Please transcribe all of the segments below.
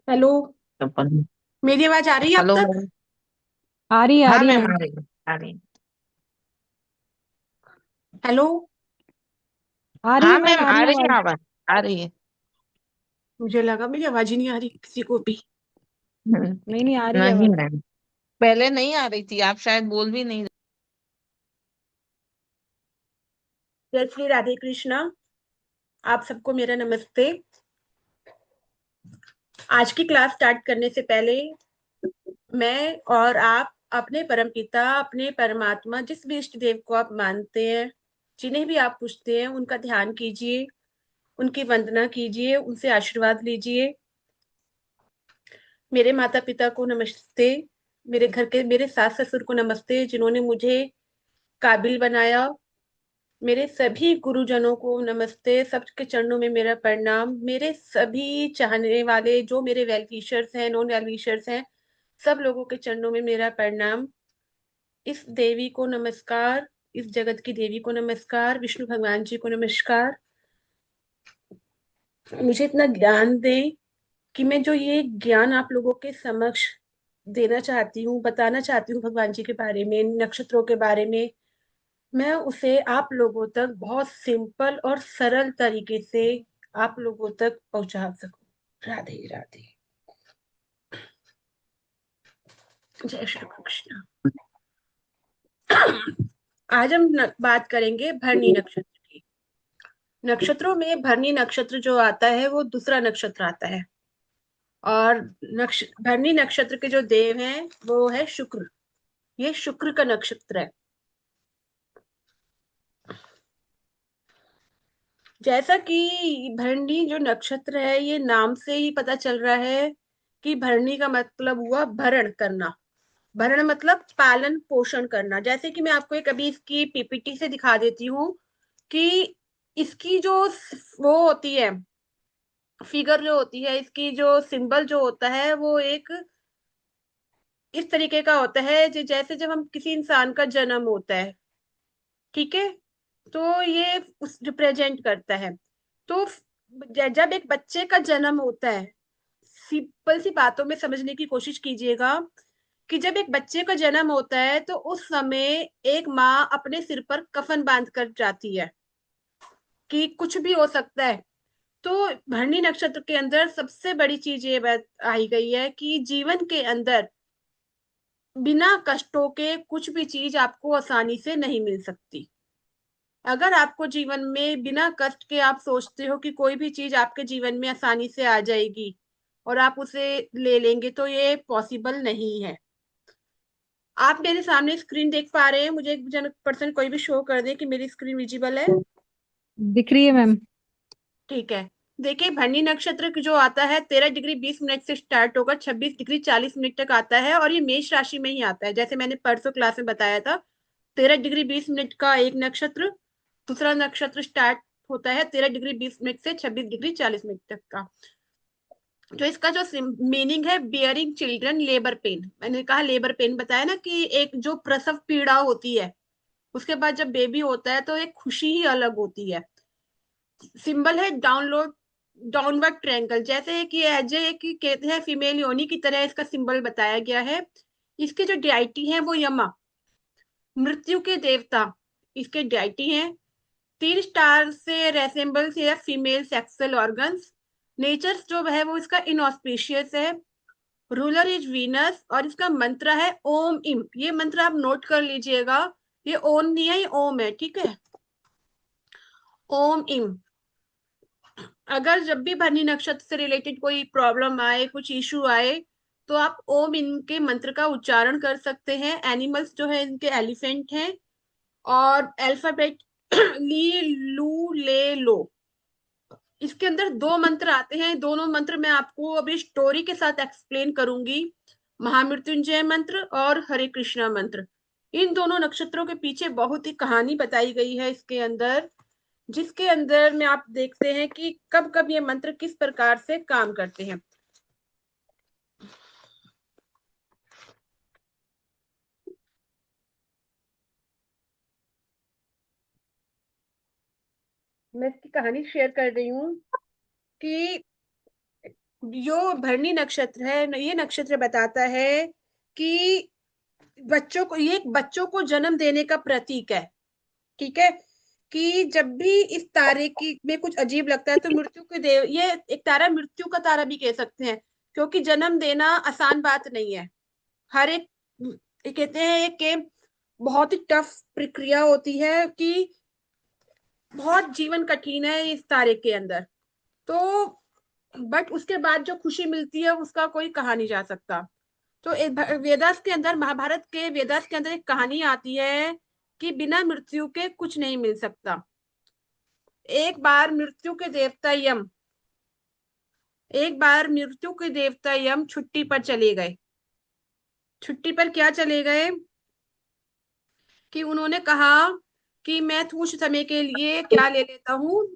Hello. अपन। मेरी आवाज आ रही है अब हेलो तक? मैम। आ हाँ रही है मैम, मैम। आ रही है, आ रही है। हेलो। हाँ मैम, आ रही आ है रही है आवाज। आवाज। आ रही है। मुझे लगा मेरी आवाज ही नहीं आ रही किसी को भी। हम्म, नहीं नहीं, आ रही है नहीं आवाज। मैम, पहले नहीं आ रही थी, आप शायद बोल भी नहीं जय श्री राधे कृष्णा। आप सबको मेरा नमस्ते। आज की क्लास स्टार्ट करने से पहले मैं और आप अपने परम पिता, अपने परमात्मा, जिस भी इष्ट देव को आप मानते हैं, जिन्हें भी आप पूछते हैं, उनका ध्यान कीजिए, उनकी वंदना कीजिए, उनसे आशीर्वाद लीजिए। मेरे माता पिता को नमस्ते। मेरे घर के मेरे सास ससुर को नमस्ते, जिन्होंने मुझे काबिल बनाया। मेरे सभी गुरुजनों को नमस्ते, सबके चरणों में मेरा प्रणाम। मेरे सभी चाहने वाले, जो मेरे वेल विशर्स हैं, नॉन वेल विशर्स हैं, सब लोगों के चरणों में मेरा प्रणाम। इस देवी को नमस्कार। इस जगत की देवी को नमस्कार। विष्णु भगवान जी को नमस्कार। मुझे इतना ज्ञान दें कि मैं जो ये ज्ञान आप लोगों के समक्ष देना चाहती हूँ, बताना चाहती हूँ भगवान जी के बारे में, नक्षत्रों के बारे में, मैं उसे आप लोगों तक बहुत सिंपल और सरल तरीके से आप लोगों तक पहुंचा सकूं। राधे राधे। जय श्री कृष्ण। आज हम बात करेंगे भरणी नक्षत्र की। नक्षत्रों में भरणी नक्षत्र जो आता है वो दूसरा नक्षत्र आता है। और भरणी नक्षत्र के जो देव हैं वो है शुक्र। ये शुक्र का नक्षत्र है। जैसा कि भरणी जो नक्षत्र है, ये नाम से ही पता चल रहा है कि भरणी का मतलब हुआ भरण करना। भरण मतलब पालन पोषण करना। जैसे कि मैं आपको एक अभी इसकी पीपीटी से दिखा देती हूँ कि इसकी जो वो होती है, फिगर जो होती है, इसकी जो सिंबल जो होता है वो एक इस तरीके का होता है, जैसे जब हम किसी इंसान का जन्म होता है, ठीक है, तो ये उस रिप्रेजेंट करता है। तो जब एक बच्चे का जन्म होता है, सिंपल सी बातों में समझने की कोशिश कीजिएगा कि जब एक बच्चे का जन्म होता है तो उस समय एक माँ अपने सिर पर कफन बांध कर जाती है कि कुछ भी हो सकता है। तो भरणी नक्षत्र के अंदर सबसे बड़ी चीज ये बात आई गई है कि जीवन के अंदर बिना कष्टों के कुछ भी चीज आपको आसानी से नहीं मिल सकती। अगर आपको जीवन में बिना कष्ट के आप सोचते हो कि कोई भी चीज आपके जीवन में आसानी से आ जाएगी और आप उसे ले लेंगे, तो ये पॉसिबल नहीं है। आप मेरे सामने स्क्रीन देख पा रहे हैं? मुझे एक जन पर्सन कोई भी शो कर दे कि मेरी स्क्रीन विजिबल है। दिख रही है मैम। ठीक है। देखिए, भरणी नक्षत्र जो आता है 13 डिग्री 20 मिनट से स्टार्ट होकर 26 डिग्री 40 मिनट तक आता है, और ये मेष राशि में ही आता है, जैसे मैंने परसों क्लास में बताया था। 13 डिग्री 20 मिनट का एक नक्षत्र। दूसरा नक्षत्र स्टार्ट होता है 13 डिग्री 20 मिनट से 26 डिग्री 40 मिनट तक का। जो इसका जो मीनिंग है, बियरिंग चिल्ड्रन लेबर पेन, मैंने कहा लेबर पेन बताया ना, कि एक जो प्रसव पीड़ा होती है, उसके बाद जब बेबी होता है तो एक खुशी ही अलग होती है। सिंबल है डाउनलोड, डाउनवर्ड ट्रायंगल, जैसे कि एज ए कि कहते हैं फीमेल योनि की तरह इसका सिंबल बताया गया है। इसके जो डाइटी है वो यमा, मृत्यु के देवता, इसके डाइटी हैं। 3 स्टार से रेसेंबल से फीमेल सेक्सुअल ऑर्गन्स। नेचर जो है वो इसका इनऑस्पिशियस है। रूलर इज वीनस, और इसका मंत्र है ओम इम। ये मंत्र आप नोट कर लीजिएगा। ये ओम नहीं है, ये ओम है, ठीक है। ओम इम। अगर जब भी भरनी नक्षत्र से रिलेटेड कोई प्रॉब्लम आए, कुछ इशू आए, तो आप ओम इनके मंत्र का उच्चारण कर सकते हैं। एनिमल्स जो है इनके एलिफेंट हैं। और अल्फाबेट ली लू ले लो। इसके अंदर दो मंत्र आते हैं। दोनों मंत्र मैं आपको अभी स्टोरी के साथ एक्सप्लेन करूंगी। महामृत्युंजय मंत्र और हरे कृष्णा मंत्र। इन दोनों नक्षत्रों के पीछे बहुत ही कहानी बताई गई है इसके अंदर, जिसके अंदर में आप देखते हैं कि कब कब ये मंत्र किस प्रकार से काम करते हैं। मैं इसकी कहानी शेयर कर रही हूँ कि जो भरणी नक्षत्र है, ये नक्षत्र बताता है कि बच्चों को, ये बच्चों को जन्म देने का प्रतीक है। ठीक है, कि जब भी इस तारे की में कुछ अजीब लगता है तो मृत्यु के देव, ये एक तारा मृत्यु का तारा भी कह सकते हैं, क्योंकि जन्म देना आसान बात नहीं है। हर एक, ये कहते हैं कि बहुत ही टफ प्रक्रिया होती है, कि बहुत जीवन कठिन है इस तारे के अंदर। तो बट उसके बाद जो खुशी मिलती है उसका कोई कहा नहीं जा सकता। तो एक वेदास के अंदर, महाभारत के वेदास के अंदर एक कहानी आती है कि बिना मृत्यु के कुछ नहीं मिल सकता। एक बार मृत्यु के देवता यम, एक बार मृत्यु के देवता यम छुट्टी पर चले गए। छुट्टी पर क्या चले गए, कि उन्होंने कहा कि मैं कुछ समय के लिए क्या ले लेता हूँ,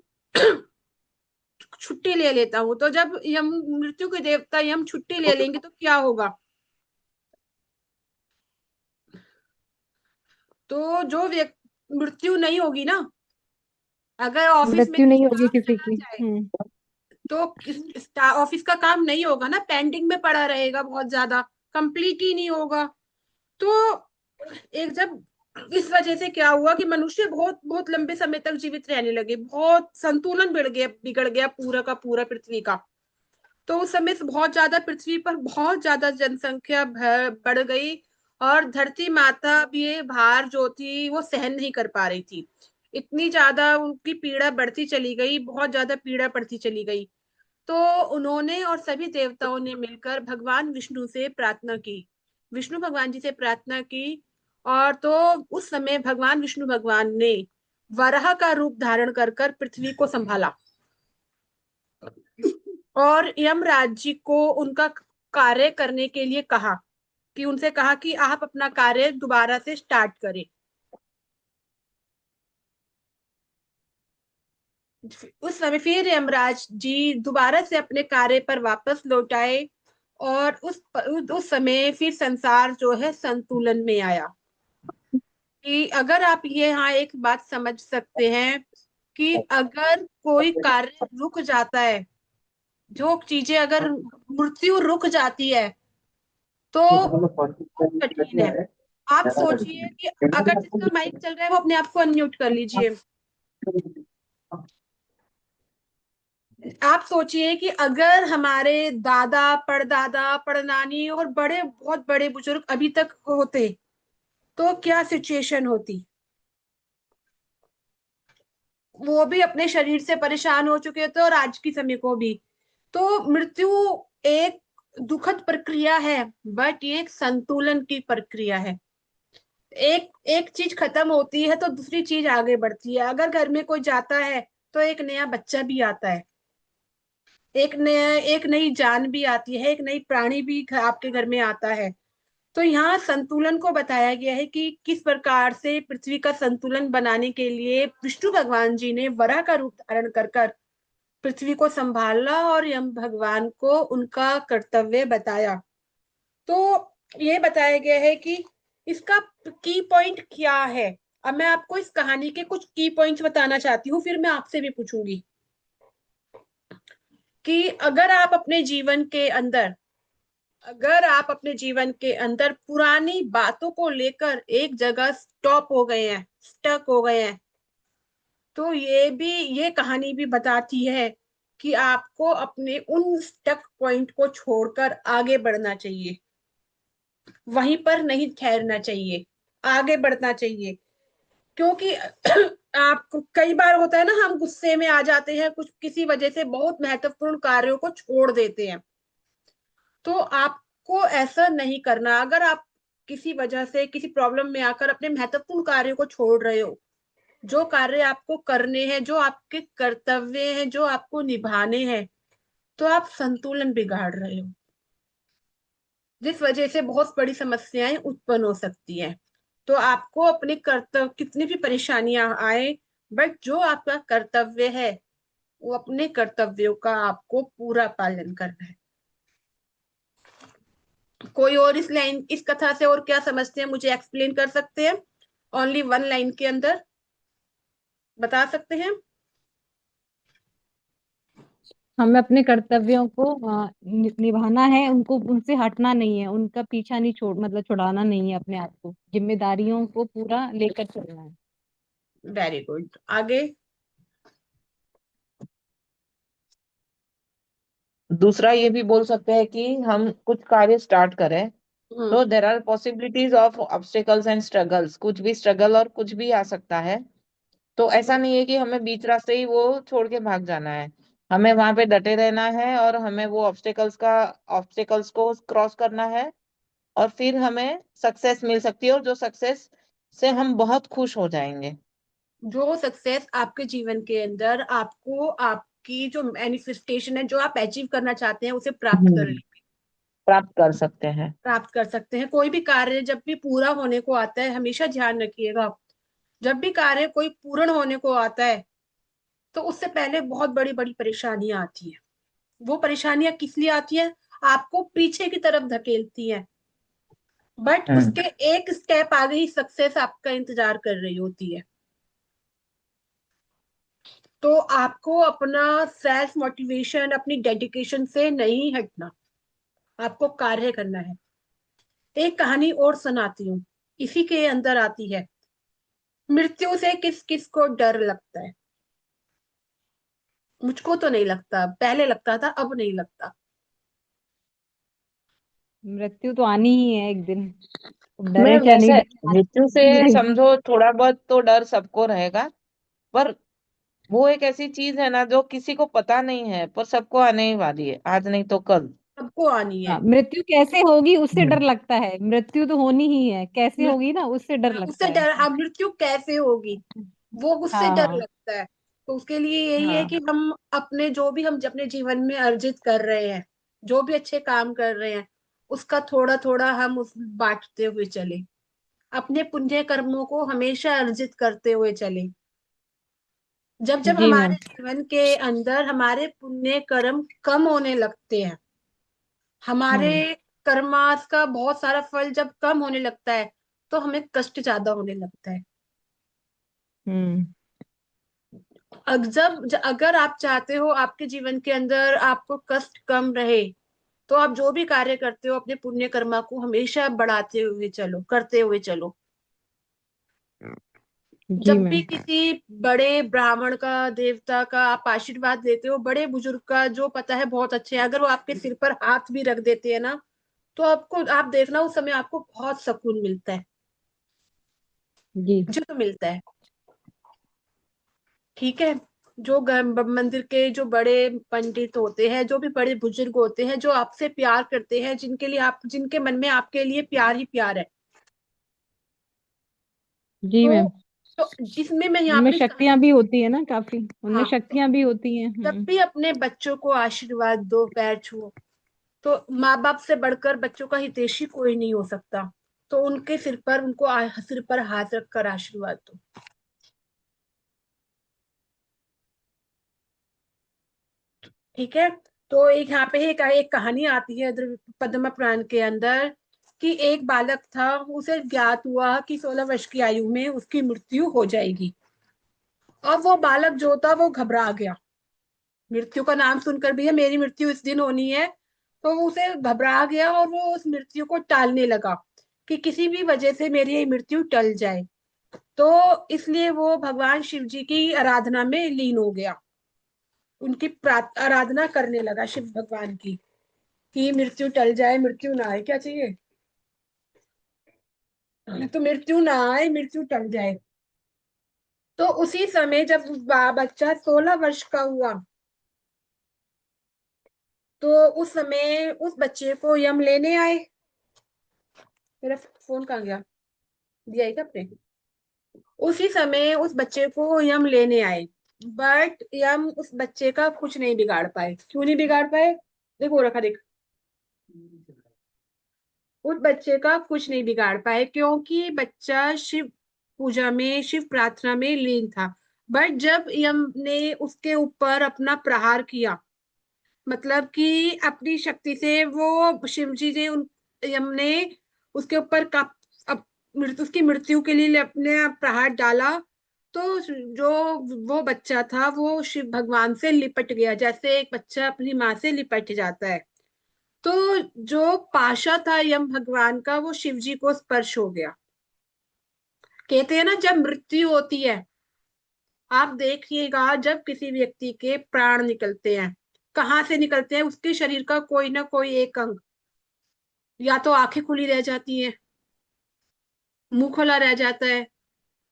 छुट्टी ले लेता हूँ। तो जब यम, मृत्यु के देवता यम छुट्टी ले लेंगे तो क्या होगा, तो जो व्यक्ति, मृत्यु नहीं होगी ना। अगर ऑफिस में मृत्यु नहीं होगी स्टाफ किसी चला की। जाए तो ऑफिस का काम नहीं होगा ना, पेंडिंग में पड़ा रहेगा, बहुत ज्यादा कंप्लीट ही नहीं होगा। तो एक जब, इस वजह से क्या हुआ कि मनुष्य बहुत बहुत लंबे समय तक जीवित रहने लगे, बहुत संतुलन बिगड़ गया पूरा का पूरा पृथ्वी का। तो उस समय से बहुत ज्यादा पृथ्वी पर बहुत ज्यादा जनसंख्या बढ़ गई, और धरती माता भी ये भार जो थी वो सहन नहीं कर पा रही थी। इतनी ज्यादा उनकी पीड़ा बढ़ती चली गई, बहुत ज्यादा पीड़ा बढ़ती चली गई। तो उन्होंने और सभी देवताओं ने मिलकर भगवान विष्णु से प्रार्थना की, विष्णु भगवान जी से प्रार्थना की। और तो उस समय भगवान विष्णु भगवान ने वराह का रूप धारण कर कर पृथ्वी को संभाला, और यमराज जी को उनका कार्य करने के लिए कहा, कि उनसे कहा कि आप अपना कार्य दोबारा से स्टार्ट करें। उस समय फिर यमराज जी दोबारा से अपने कार्य पर वापस लौट आए, और उस समय फिर संसार जो है संतुलन में आया। कि अगर आप ये यहाँ एक बात समझ सकते हैं, कि अगर कोई कार्य रुक जाता है, जो चीजें अगर मृत्यु रुक जाती है तो बहुत कठिन है। आप सोचिए कि अगर जिसका माइक चल रहा है वो अपने आप को अनम्यूट कर लीजिए। आप सोचिए कि अगर हमारे दादा, परदादा, परनानी और बड़े, बहुत बड़े बुजुर्ग अभी तक होते तो क्या सिचुएशन होती। वो भी अपने शरीर से परेशान हो चुके थे, और आज की समय को भी। तो मृत्यु एक दुखद प्रक्रिया है, बट ये एक संतुलन की प्रक्रिया है। एक एक चीज खत्म होती है तो दूसरी चीज आगे बढ़ती है। अगर घर में कोई जाता है तो एक नया बच्चा भी आता है, एक नई जान भी आती है, एक नई प्राणी भी आपके घर में आता है। तो यहाँ संतुलन को बताया गया है कि किस प्रकार से पृथ्वी का संतुलन बनाने के लिए विष्णु भगवान जी ने वराह का रूप धारण कर कर पृथ्वी को संभाला, और यम भगवान को उनका कर्तव्य बताया। तो ये बताया गया है कि इसका की पॉइंट क्या है। अब मैं आपको इस कहानी के कुछ की पॉइंट्स बताना चाहती हूँ, फिर मैं आपसे भी पूछूंगी कि अगर आप अपने जीवन के अंदर पुरानी बातों को लेकर एक जगह स्टॉप हो गए हैं, स्टक हो गए हैं, तो ये कहानी भी बताती है कि आपको अपने उन स्टक पॉइंट को छोड़कर आगे बढ़ना चाहिए, वहीं पर नहीं ठहरना चाहिए, आगे बढ़ना चाहिए। क्योंकि आप, कई बार होता है ना, हम गुस्से में आ जाते हैं, कुछ किसी वजह से बहुत महत्वपूर्ण कार्यों को छोड़ देते हैं। तो आपको ऐसा नहीं करना। अगर आप किसी वजह से, किसी प्रॉब्लम में आकर अपने महत्वपूर्ण कार्यों को छोड़ रहे हो, जो कार्य आपको करने हैं, जो आपके कर्तव्य हैं, जो आपको निभाने हैं, तो आप संतुलन बिगाड़ रहे हो, जिस वजह से बहुत बड़ी समस्याएं उत्पन्न हो सकती हैं। तो आपको अपने कर्तव्य, कितनी भी परेशानियां आए, बट जो आपका कर्तव्य है, वो अपने कर्तव्यों का आपको पूरा पालन करना है। कोई और इस लाइन, इस कथा से और क्या समझते हैं, मुझे एक्सप्लेन कर सकते हैं, ओनली वन लाइन के अंदर बता सकते हैं। हमें अपने कर्तव्यों को निभाना है, उनको उनसे हटना नहीं है, उनका पीछा नहीं छोड़ मतलब छुड़ाना नहीं है, अपने आप को जिम्मेदारियों को पूरा लेकर चलना है। Very good. आगे। दूसरा ये भी बोल सकते हैं कि हम कुछ कार्य स्टार्ट करें हम्म। तो there are possibilities of obstacles and struggles, कुछ भी स्ट्रगल और कुछ भी आ सकता है। तो ऐसा नहीं है कि हमें बीच रास्ते ही वो छोड़ के भाग जाना है। हमें वहां पे डटे रहना है और हमें वो ऑब्स्टिकल्स को क्रॉस करना है। और फिर हमें सक्सेस मिल सकती है, और जो सक्सेस से हम बहुत खुश हो जाएंगे। जो सक्सेस आपके जीवन के अंदर आपको आपकी जो मैनिफेस्टेशन है, जो आप अचीव करना चाहते हैं, उसे प्राप्त कर हम्म, प्राप्त कर सकते हैं। प्राप्त कर सकते हैं। कोई भी कार्य जब भी पूरा होने को आता है, हमेशा ध्यान रखिएगा, जब भी कार्य कोई पूर्ण होने को आता है, तो उससे पहले बहुत बड़ी बड़ी परेशानियां आती हैं। वो परेशानियां किस लिए आती हैं? आपको पीछे की तरफ धकेलती हैं। बट हम्म। उसके एक स्टेप आगे ही सक्सेस आपका इंतजार कर रही होती है। तो आपको अपना सेल्फ मोटिवेशन, अपनी डेडिकेशन से नहीं हटना, आपको कार्य करना है। एक कहानी और सुनाती हूँ, इसी के अंदर आती है। मृत्यु से किस किस को डर लगता है? मुझको तो नहीं लगता, पहले लगता था, अब नहीं लगता। मृत्यु तो आनी ही है एक दिन, अब मैं डरे क्या नहीं वैसे डरे, मृत्यु से आएगी। समझो थोड़ा बहुत तो डर सबको रहेगा। पर वो एक ऐसी चीज है ना जो किसी को पता नहीं है, पर सबको आने ही वाली है, आज नहीं तो कल। सबको आनी है। हाँ, मृत्यु कैसे होगी उससे डर हम्म। लगता है, मृत्यु तो होनी ही है, कैसे मृ- होगी ना उससे डर लगता उससे है। डर, हाँ, मृत्यु कैसे होगी, वो उससे हाँ डर हाँ लगता है। तो उसके लिए यही है हाँ। कि हम अपने जो भी हम अपने जीवन में अर्जित कर रहे हैं, जो भी अच्छे काम कर रहे हैं, उसका थोड़ा थोड़ा हम उस बांटते हुए चले, अपने पुण्य कर्मों को हमेशा अर्जित करते हुए चले। जब जब जी हमारे मैम। जीवन के अंदर हमारे पुण्य कर्म कम होने लगते हैं, हमारे हम्म कर्मास का बहुत सारा फल जब कम होने लगता है, तो हमें कष्ट ज्यादा होने लगता है। हम्म। अगर आप चाहते हो आपके जीवन के अंदर आपको कष्ट कम रहे, तो आप जो भी कार्य करते हो अपने पुण्य कर्मा को हमेशा बढ़ाते हुए चलो, करते हुए चलो। जी जब भी मैम। किसी बड़े ब्राह्मण का, देवता का आप आशीर्वाद लेते हो, बड़े बुजुर्ग का जो पता है बहुत अच्छे हैं, अगर वो आपके सिर पर हाथ भी रख देते हैं ना, तो आपको, आप देखना उस समय आपको बहुत सुकून मिलता है। जी मुझे तो मिलता है। ठीक है। जो मंदिर के जो बड़े पंडित होते हैं, जो भी बड़े बुजुर्ग होते हैं, जो आपसे प्यार करते हैं, जिनके लिए आप, जिनके मन में आपके लिए प्यार ही प्यार है, जी तो मैम। जिसमें मैं यहाँ उनमें पे शक्तियां भी होती है ना काफी, उनमें हाँ, तो शक्तियां भी होती हैं। जब भी अपने बच्चों को आशीर्वाद दो, पैर छुओ, तो माँ बाप से बढ़कर बच्चों का हितैषी कोई नहीं हो सकता। तो उनके सिर पर, उनको सिर पर हाथ रखकर आशीर्वाद दो। ठीक है। तो एक यहाँ पे एक कहानी आती है पद्म पुराण के अंदर, कि एक बालक था, उसे ज्ञात हुआ कि 16 वर्ष की आयु में उसकी मृत्यु हो जाएगी। अब वो बालक जो था वो घबरा गया, मृत्यु का नाम सुनकर भी है, मेरी मृत्यु इस दिन होनी है। तो वो उसे घबरा गया और वो उस मृत्यु को टालने लगा, कि किसी भी वजह से मेरी ये मृत्यु टल जाए। तो इसलिए वो भगवान शिव जी की आराधना में लीन हो गया, उनकी आराधना करने लगा शिव भगवान की, कि मृत्यु टल जाए, मृत्यु ना आए, क्या चाहिए, तो मृत्यु ना आए, मृत्यु टल जाए। तो उसी समय जब बच्चा 16 वर्ष का हुआ, तो उस समय उस बच्चे को यम लेने आए। मेरा फोन कहाँ गया, दिया है क्या आपने? उसी समय उस बच्चे को यम लेने आए। बट यम उस बच्चे का कुछ नहीं बिगाड़ पाए। क्यों नहीं बिगाड़ पाए? देखो रखा, देख, उस बच्चे का कुछ नहीं बिगाड़ पाए, क्योंकि बच्चा शिव पूजा में, शिव प्रार्थना में लीन था। बट जब यम ने उसके ऊपर अपना प्रहार किया, मतलब कि अपनी शक्ति से वो शिव जी ने उन यम ने उसके ऊपर का उसकी मृत्यु के लिए अपने प्रहार डाला, तो जो वो बच्चा था वो शिव भगवान से लिपट गया, जैसे एक बच्चा अपनी माँ से लिपट जाता है। तो जो पाशा था यम भगवान का वो शिव जी को स्पर्श हो गया। कहते हैं ना, जब मृत्यु होती है, आप देखिएगा जब किसी व्यक्ति के प्राण निकलते हैं, कहाँ से निकलते हैं, उसके शरीर का कोई ना कोई एक अंग, या तो आंखें खुली रह जाती हैं, मुंह खुला रह जाता है,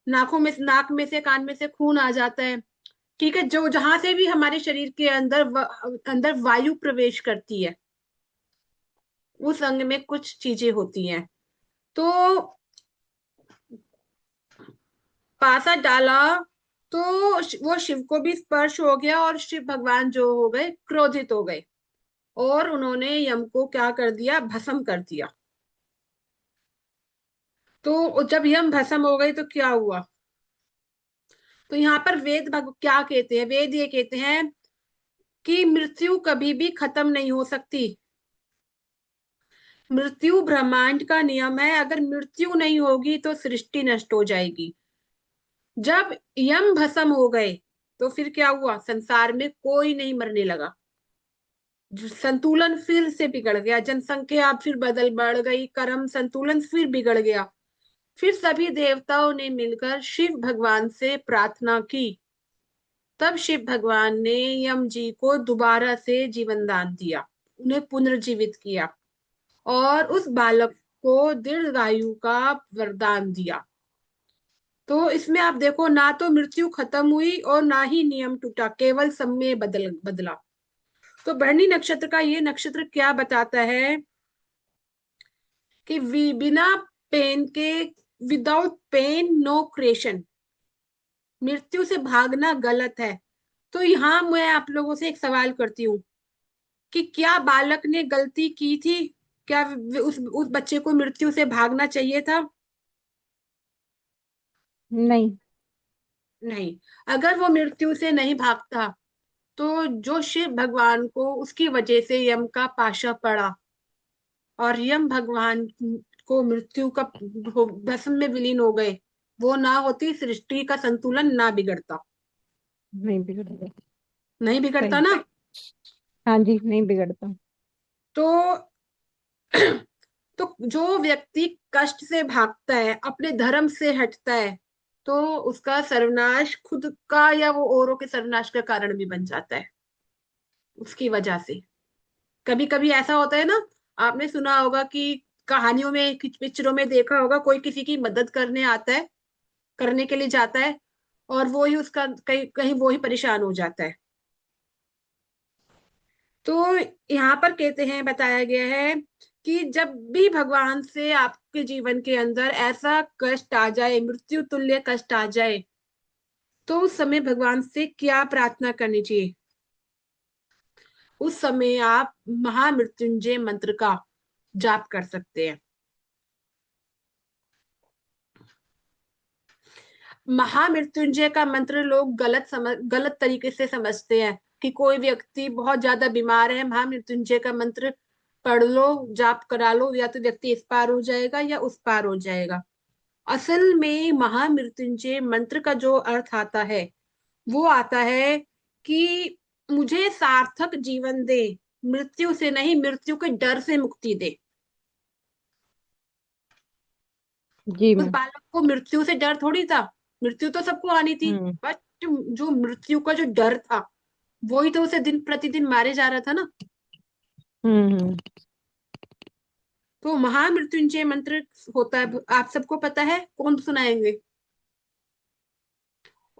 नाक में से कान में से खून आ जाता है। ठीक है, जो जहां से भी हमारे शरीर के अंदर अंदर वायु प्रवेश करती है, उस अंग में कुछ चीजें होती हैं। तो पासा डाला तो वो शिव को भी स्पर्श हो गया, और शिव भगवान जो हो गए, क्रोधित हो गए, और उन्होंने यम को क्या कर दिया, भस्म कर दिया। तो जब यम भस्म हो गई तो क्या हुआ, तो यहाँ पर क्या कहते हैं, वेद ये कहते हैं कि मृत्यु कभी भी खत्म नहीं हो सकती। मृत्यु ब्रह्मांड का नियम है, अगर मृत्यु नहीं होगी तो सृष्टि नष्ट हो जाएगी। जब यम भस्म हो गए तो फिर क्या हुआ, संसार में कोई नहीं मरने लगा, संतुलन फिर से बिगड़ गया, जनसंख्या फिर बढ़ गई, कर्म संतुलन फिर बिगड़ गया। फिर सभी देवताओं ने मिलकर शिव भगवान से प्रार्थना की। तब शिव भगवान ने यम जी को दोबारा से जीवन दान दिया, उन्हें पुनर्जीवित किया, और उस बालक को दीर्घायु का वरदान दिया। तो इसमें आप देखो, ना तो मृत्यु खत्म हुई और ना ही नियम टूटा, केवल समय बदला। तो भरणी नक्षत्र का ये नक्षत्र क्या बताता है कि बिना पेन के, विदाउट पेन नो क्रिएशन, मृत्यु से भागना गलत है। तो यहाँ मैं आप लोगों से एक सवाल करती हूँ कि क्या बालक ने गलती की थी, क्या उस बच्चे को मृत्यु से भागना चाहिए था? नहीं। नहीं। अगर वो मृत्यु से नहीं भागता तो जो शिव भगवान को उसकी वजह से यम का पाशा पड़ा, और यम भगवान को मृत्यु का भस्म में विलीन हो गए, वो ना होती, सृष्टि का संतुलन ना बिगड़ता। नहीं बिगड़ता। नहीं बिगड़ता सही। ना। हाँ जी, नहीं बिगड़ता। तो तो जो व्यक्ति कष्ट से भागता है, अपने धर्म से हटता है, तो उसका सर्वनाश खुद का या वो औरों के सर्वनाश का कारण भी बन जाता है उसकी वजह से। कभी कभी ऐसा होता है ना, आपने सुना होगा कि कहानियों में, पिक्चरों में देखा होगा, कोई किसी की मदद करने आता है, करने के लिए जाता है, और वो ही उसका कहीं कहीं वो ही परेशान हो जाता है। तो यहाँ पर कहते हैं, बताया गया है कि जब भी भगवान से आपके जीवन के अंदर ऐसा कष्ट आ जाए, मृत्यु तुल्य कष्ट आ जाए, तो उस समय भगवान से क्या प्रार्थना करनी चाहिए? उस समय आप महामृत्युंजय मंत्र का जाप कर सकते हैं। महामृत्युंजय का मंत्र लोग गलत तरीके से समझते हैं कि कोई व्यक्ति बहुत ज्यादा बीमार है, महामृत्युंजय का मंत्र पढ़ लो, जाप करा लो, या तो व्यक्ति इस पार हो जाएगा या उस पार हो जाएगा। असल में महामृत्युंजय मंत्र का जो अर्थ आता है, वो आता है कि मुझे सार्थक जीवन दे, मृत्यु से नहीं, मृत्यु के डर से मुक्ति दे। जी उस मैम। बालक को मृत्यु से डर थोड़ी था, मृत्यु तो सबको आनी थी, हम्म। बट जो मृत्यु का जो डर था, वही तो उसे दिन प्रतिदिन मारे जा रहा था ना। हम्म। तो महामृत्युंजय मंत्र होता है, आप सबको पता है, कौन सुनाएंगे?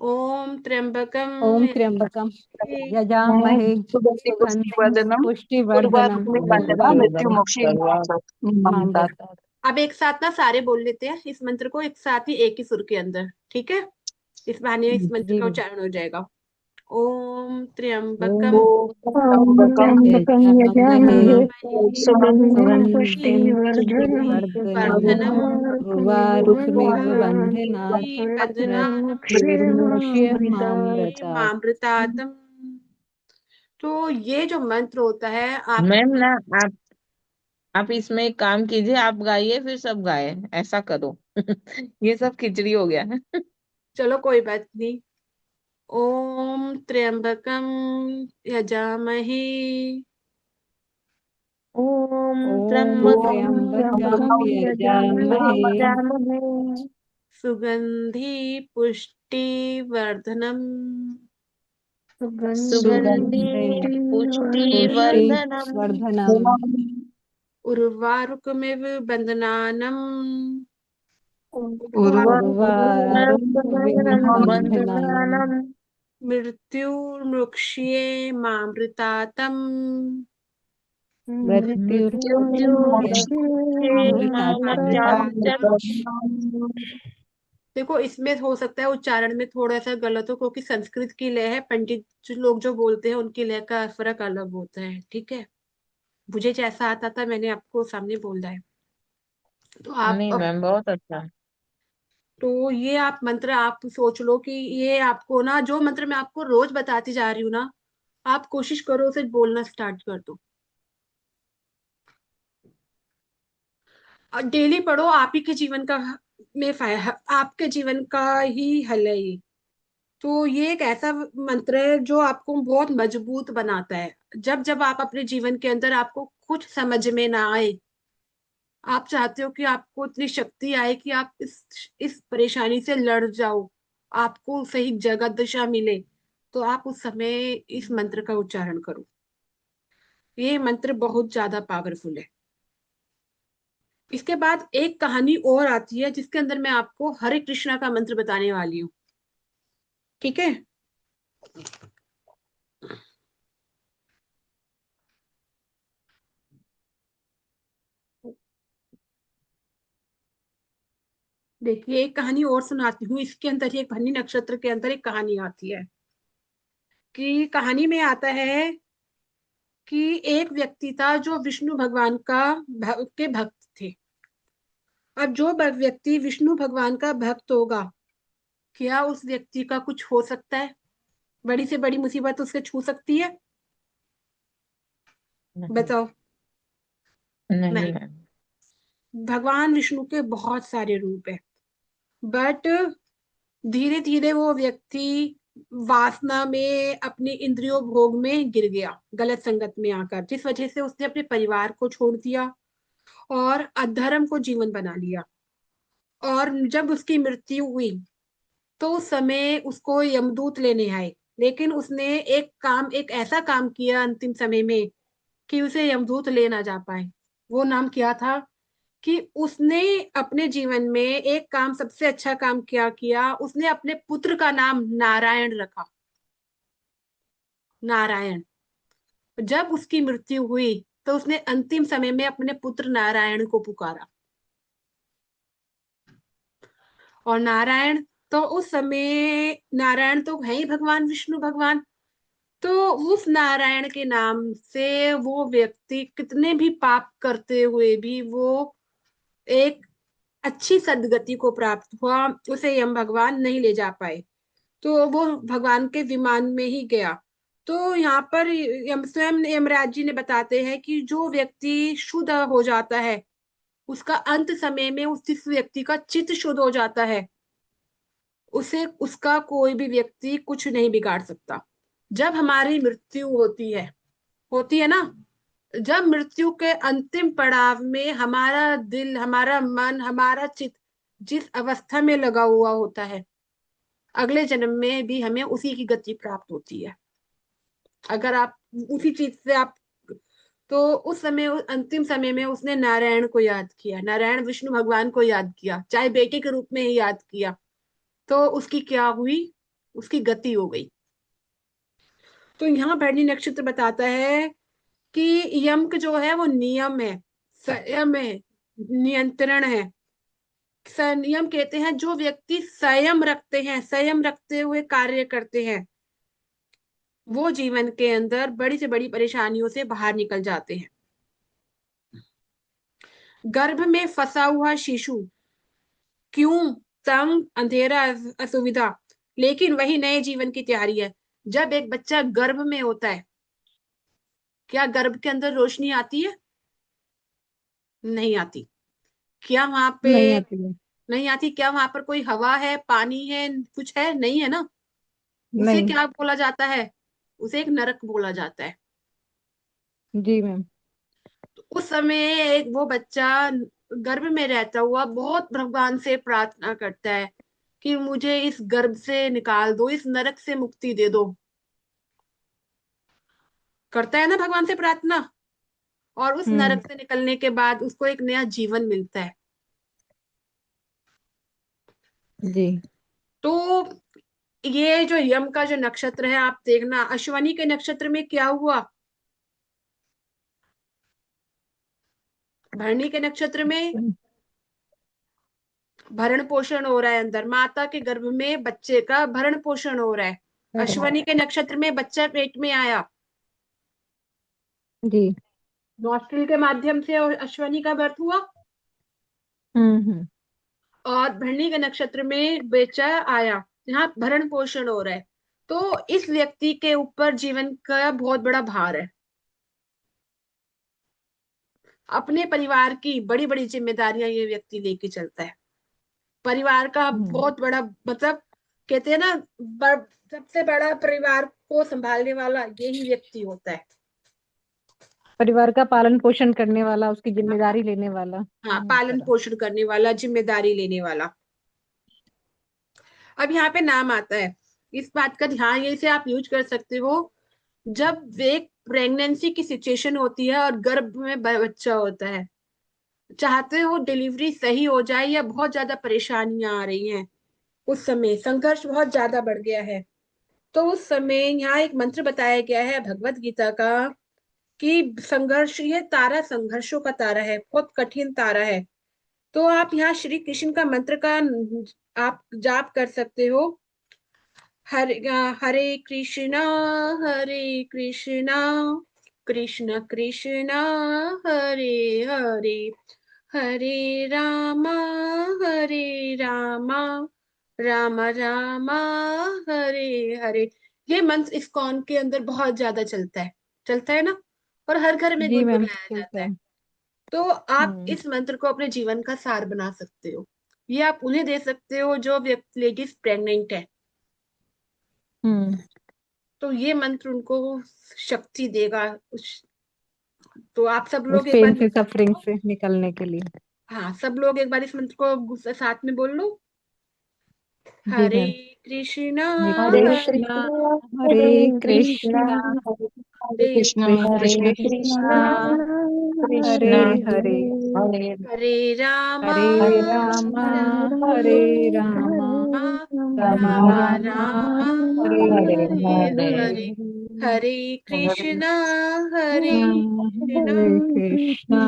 ओम त्र्यंबकम ओम त्र्यंबकम यजामहे, यजामहे तुलसी पुष्टिवर्धनम पुष्टिवर्धनम उर्वारुकमिव उर्वारुकमिव मृत्युमोक्षीयमामृतात्। अब एक साथ ना सारे बोल लेते हैं इस मंत्र को, एक साथ ही, एक ही सुर के अंदर, ठीक है? इस बहाने इस मंत्र जी का मैम। उच्चारण हो जाएगा। ओम त्र्यंबकम ओम ॐ त्र्यम्बकं त्र्यम्बकं यजामहे यजामहे सुगन्धिं सुगन्धिं पुष्टिवर्धनम् पुष्टिवर्धनम उर्वारुकमिव बन्धनात् बंधना मृत्युर्मुक्षीयमामृतात्। मामृतातम। तो ये जो मंत्र होता है, आप मैम ना, आप आप इसमें एक काम कीजिए, आप गाइए फिर सब गाए, ऐसा करो। ये सब खिचड़ी हो गया है। चलो कोई बात नहीं। ओम त्र्यंबकम यजामहे ओम ओम त्र्यंबकं त्र्यंबकं यजामहे यजामहे सुगंधि पुष्टिवर्धनम सुगंधि सुगंधि पुष्टि पुष्टिवर्धनम् वर्धनम उर्वारुकमिव बंधनानम उर्वारुकमिव बन्धनानां वन्दनानम् मृत्युर्मुक्षये मामृतातम। मृत्युर्मुक्षेमामृतात्। देखो इसमें हो सकता है उच्चारण में थोड़ा सा गलत हो, क्योंकि संस्कृत की लय है, पंडित जो लोग जो बोलते हैं उनकी लय का फर्क अलग होता है, ठीक है। मुझे जैसा आता था मैंने आपको सामने बोल रहा है। तो आप नहीं मैम, बहुत अच्छा। तो ये आप मंत्र आप सोच लो कि ये आपको ना, जो मंत्र मैं आपको रोज बताती जा रही हूँ ना, आप कोशिश करो उसे बोलना स्टार्ट कर दो और डेली पढ़ो। आप ही के जीवन का में फायदा, आपके जीवन का ही हल है ये। तो ये एक ऐसा मंत्र है जो आपको बहुत मजबूत बनाता है। जब जब आप अपने जीवन के अंदर आपको कुछ समझ में ना आए, आप चाहते हो कि आपको इतनी शक्ति आए कि आप इस परेशानी से लड़ जाओ, आपको सही जगह दिशा मिले, तो आप उस समय इस मंत्र का उच्चारण करो। ये मंत्र बहुत ज्यादा पावरफुल है। इसके बाद एक कहानी और आती है जिसके अंदर मैं आपको हरे कृष्णा का मंत्र बताने वाली हूँ, ठीक है। देखिए एक कहानी और सुनाती हूँ। इसके अंदर ही एक भरनी नक्षत्र के अंदर एक कहानी आती है कि कहानी में आता है कि एक व्यक्ति था जो विष्णु भगवान के भक्त थे। अब जो व्यक्ति विष्णु भगवान का भक्त होगा, क्या उस व्यक्ति का कुछ हो सकता है? बड़ी से बड़ी मुसीबत उसके छू सकती है? नहीं, बताओ। नहीं नहीं। मैम। भगवान विष्णु के बहुत सारे रूप है, बट धीरे धीरे वो व्यक्ति वासना में, अपनी इंद्रियों भोग में गिर गया, गलत संगत में आकर, जिस वजह से उसने अपने परिवार को छोड़ दिया और अधर्म को जीवन बना लिया। और जब उसकी मृत्यु हुई तो उस समय उसको यमदूत लेने आए, लेकिन उसने एक ऐसा काम किया अंतिम समय में कि उसे यमदूत ले ना जा पाए। वो नाम क्या था कि उसने अपने जीवन में एक काम, सबसे अच्छा काम क्या किया, उसने अपने पुत्र का नाम नारायण रखा। नारायण। जब उसकी मृत्यु हुई तो उसने अंतिम समय में अपने पुत्र नारायण को पुकारा। और नारायण, तो उस समय नारायण तो है ही भगवान विष्णु भगवान। तो उस नारायण के नाम से वो व्यक्ति कितने भी पाप करते हुए भी वो एक अच्छी सदगति को प्राप्त हुआ। उसे यम भगवान नहीं ले जा पाए, तो वो भगवान के विमान में ही गया। तो यहाँ पर यम स्वयं यमराज जी ने बताते हैं कि जो व्यक्ति शुद्ध हो जाता है, उसका अंत समय में उस जिस व्यक्ति का चित्त शुद्ध हो जाता है, उसे उसका कोई भी व्यक्ति कुछ नहीं बिगाड़ सकता। जब हमारी मृत्यु होती है ना, जब मृत्यु के अंतिम पड़ाव में हमारा दिल, हमारा मन, हमारा चित्त जिस अवस्था में लगा हुआ होता है, अगले जन्म में भी हमें उसी की गति प्राप्त होती है। अगर आप उसी चीज से आप, तो उस समय, उस अंतिम समय में उसने नारायण को याद किया, नारायण विष्णु भगवान को याद किया, चाहे बेटे के रूप में ही याद किया, तो उसकी क्या हुई, उसकी गति हो गई। तो यहाँ भरणी नक्षत्र बताता है कि यम जो है वो नियम है, संयम है, नियंत्रण है। संयम कहते हैं जो व्यक्ति संयम रखते हैं, संयम रखते हुए कार्य करते हैं, वो जीवन के अंदर बड़ी से बड़ी परेशानियों से बाहर निकल जाते हैं। गर्भ में फंसा हुआ शिशु क्यों, तंग, अंधेरा, असुविधा, लेकिन वही नए जीवन की तैयारी है। जब एक बच्चा गर्भ में होता है, क्या गर्भ के अंदर रोशनी आती है? नहीं आती। क्या वहां पे नहीं आती है। नहीं आती। क्या वहां पर कोई हवा है, पानी है, कुछ है? नहीं है ना। उसे नहीं। क्या बोला जाता है? उसे एक नरक बोला जाता है। जी मैम। तो उस समय एक वो बच्चा गर्भ में रहता हुआ बहुत भगवान से प्रार्थना करता है कि मुझे इस गर्भ से निकाल दो, इस नरक से मुक्ति दे दो। करता है ना भगवान से प्रार्थना। और उस हम्म। नरक से निकलने के बाद उसको एक नया जीवन मिलता है। जी। तो ये जो यम का जो नक्षत्र है, आप देखना अश्वनी के नक्षत्र में क्या हुआ। भरणी के नक्षत्र में भरण पोषण हो रहा है, अंदर माता के गर्भ में बच्चे का भरण पोषण हो रहा है। अश्वनी के नक्षत्र में बच्चा पेट में आया, जी। नॉस्ट्रिल के माध्यम से, और अश्वनी का बर्थ हुआ। हम्म। और भरणी के नक्षत्र में बच्चा आया, यहाँ भरण पोषण हो रहा है। तो इस व्यक्ति के ऊपर जीवन का बहुत बड़ा भार है। अपने परिवार की बड़ी बड़ी जिम्मेदारियां ये व्यक्ति लेके चलता है। परिवार का हम्म। बहुत बड़ा मतलब, कहते हैं ना, सबसे बड़ा परिवार को संभालने वाला यही व्यक्ति होता है। परिवार का पालन पोषण करने वाला, उसकी जिम्मेदारी लेने वाला। हाँ, पालन तरह। पोषण करने वाला, जिम्मेदारी लेने वाला। अब यहाँ पे नाम आता है, इस बात का ध्यान ये से आप यूज कर सकते हो। जब एक प्रेगनेंसी की सिचुएशन होती है और गर्भ में बच्चा होता है, चाहते हो डिलीवरी सही हो जाए या बहुत ज्यादा परेशानियां आ रही हैं, उस समय संघर्ष बहुत ज्यादा बढ़ गया है, तो उस समय यहाँ एक मंत्र बताया गया है भगवत गीता का, कि संघर्ष, ये तारा संघर्षों का तारा है, बहुत कठिन तारा है। तो आप यहाँ श्री कृष्ण का मंत्र का आप जाप कर सकते हो। हरे हरे कृष्णा, हरे कृष्णा, कृष्ण कृष्ण, हरे हरे, हरे रामा, हरे रामा, राम रामा, हरे हरे। ये मंत्र इस्कॉन के अंदर बहुत ज्यादा चलता है ना, और हर घर में जी मैम, गुनगुनाया चलता जाता है। है। तो आप हम्म। इस मंत्र को अपने जीवन का सार बना सकते हो। ये आप उन्हें दे सकते हो जो व्यक्ति लेडीज प्रेग्नेंट है। हम्म। तो ये मंत्र उनको शक्ति देगा। तो आप सब उस लोग एक पेन बार, से, सफरिंग से निकलने के लिए। हाँ सब लोग एक बार इस मंत्र को साथ में बोल लो। जी हरे मैम। कृष्णा, हरे हरे हरे कृष्णा, कृष्णा, हरे हरे कृष्णा, कृष्णा, हरे हरे कृष्णा, कृष्ण हरे कृष्णा, कृष्णा, हरे कृष्णा हरे, हरे हरे रामा, हरे हरे रामा, रामा हरे रामा, रामा रामा, रामा, रामा, हरे हरे हरे हरे, हरे, हरे हरे कृष्णा, हरे कृष्णा, हरे कृष्णा,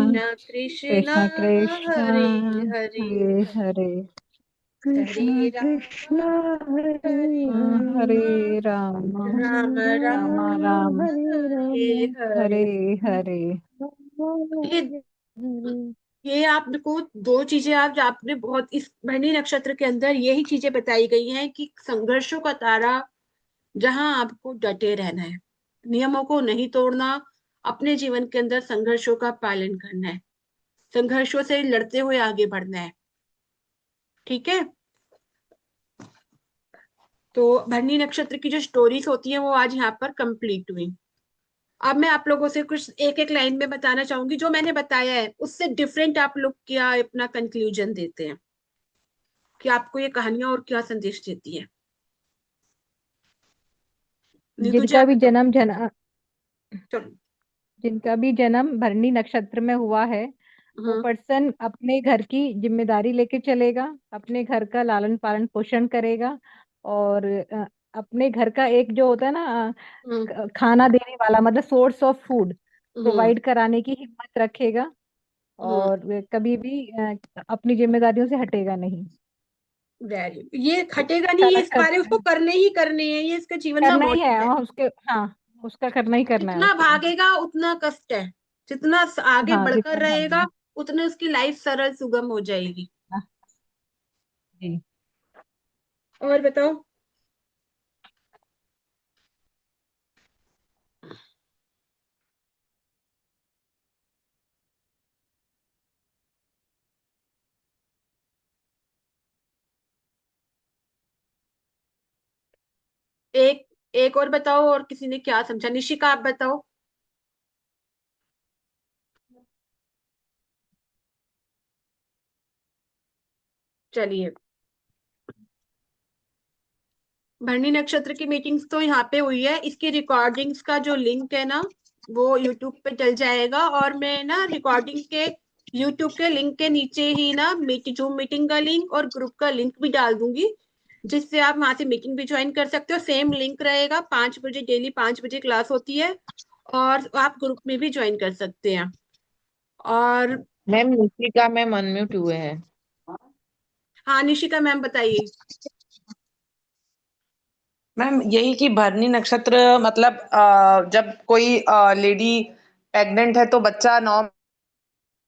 कृष्ण कृष्णा, कृष्ण कृष्णा, हरे हरे, हरे हरे, हरे कृष्ण रामा, कृष्ण हरे हरे हरे रामा, रामा, राम राम राम, राम, हरे हरे हरे। हरे। ये ये आपको दो चीजें, आप आपने बहुत इस भरणी नक्षत्र के अंदर यही चीजें बताई गई हैं कि संघर्षों का तारा, जहां आपको डटे रहना है, नियमों को नहीं तोड़ना, अपने जीवन के अंदर संघर्षों का पालन करना है, संघर्षों से लड़ते हुए आगे बढ़ना है। ठीक है। तो भरणी नक्षत्र की जो स्टोरीज होती हैं वो आज यहाँ पर कंप्लीट हुई। अब मैं आप लोगों से कुछ एक एक लाइन में बताना चाहूंगी, जो मैंने बताया है उससे डिफरेंट आप लोग क्या अपना कंक्लूजन देते हैं, कि आपको ये कहानियां और क्या संदेश देती है। नीतू जी जिनका आप भी बताओ। जन्म चलो। जिनका भी जन्म भरणी नक्षत्र में हुआ है, वो हाँ। पर्सन अपने घर की जिम्मेदारी लेके चलेगा, अपने घर का लालन पालन पोषण करेगा, और अपने घर का एक जो होता है ना, हम्म। खाना देने वाला, मतलब source of food hmm. Provide कराने की हिम्मत रखेगा, हम्म। और वे कभी भी अपनी जिम्मेदारियों से हटेगा नहीं। वेरी, ये खटेगा अच्छा नहीं, ये इस लगता कार्य उसको है, करने ही करने हैं, ये इसका जीवन का करना ही है, मोटिव है। और उसके, हाँ, उसका करना ही करना है जितना उसको। भागेगा उतना कष्ट है, जितना आगे हाँ, बढ़कर जितना रहेगा भागेगा। उतने उसकी लाइफ सरल सुगम हो जाएगी। हाँ, जी। और बताओ। एक एक और बताओ, और किसी ने क्या समझा? निशिका आप बताओ। चलिए, भरणी नक्षत्र की मीटिंग्स तो यहाँ पे हुई है, इसकी रिकॉर्डिंग्स का जो लिंक है ना, वो यूट्यूब पे चल जाएगा। और मैं ना रिकॉर्डिंग के यूट्यूब के लिंक के नीचे ही ना जूम मीटिंग का लिंक और ग्रुप का लिंक भी डाल दूंगी, जिससे आप वहां से मीटिंग भी ज्वाइन कर सकते हो। सेम लिंक रहेगा, 5 बजे, डेली 5 बजे क्लास होती है, और आप ग्रुप में भी ज्वाइन कर सकते हैं। और मैम निशिका मैम अनम्यूट हुए हैं। हाँ, निशिका मैम बताइए। मैम यही कि भरनी नक्षत्र मतलब जब कोई लेडी प्रेग्नेंट है तो बच्चा 9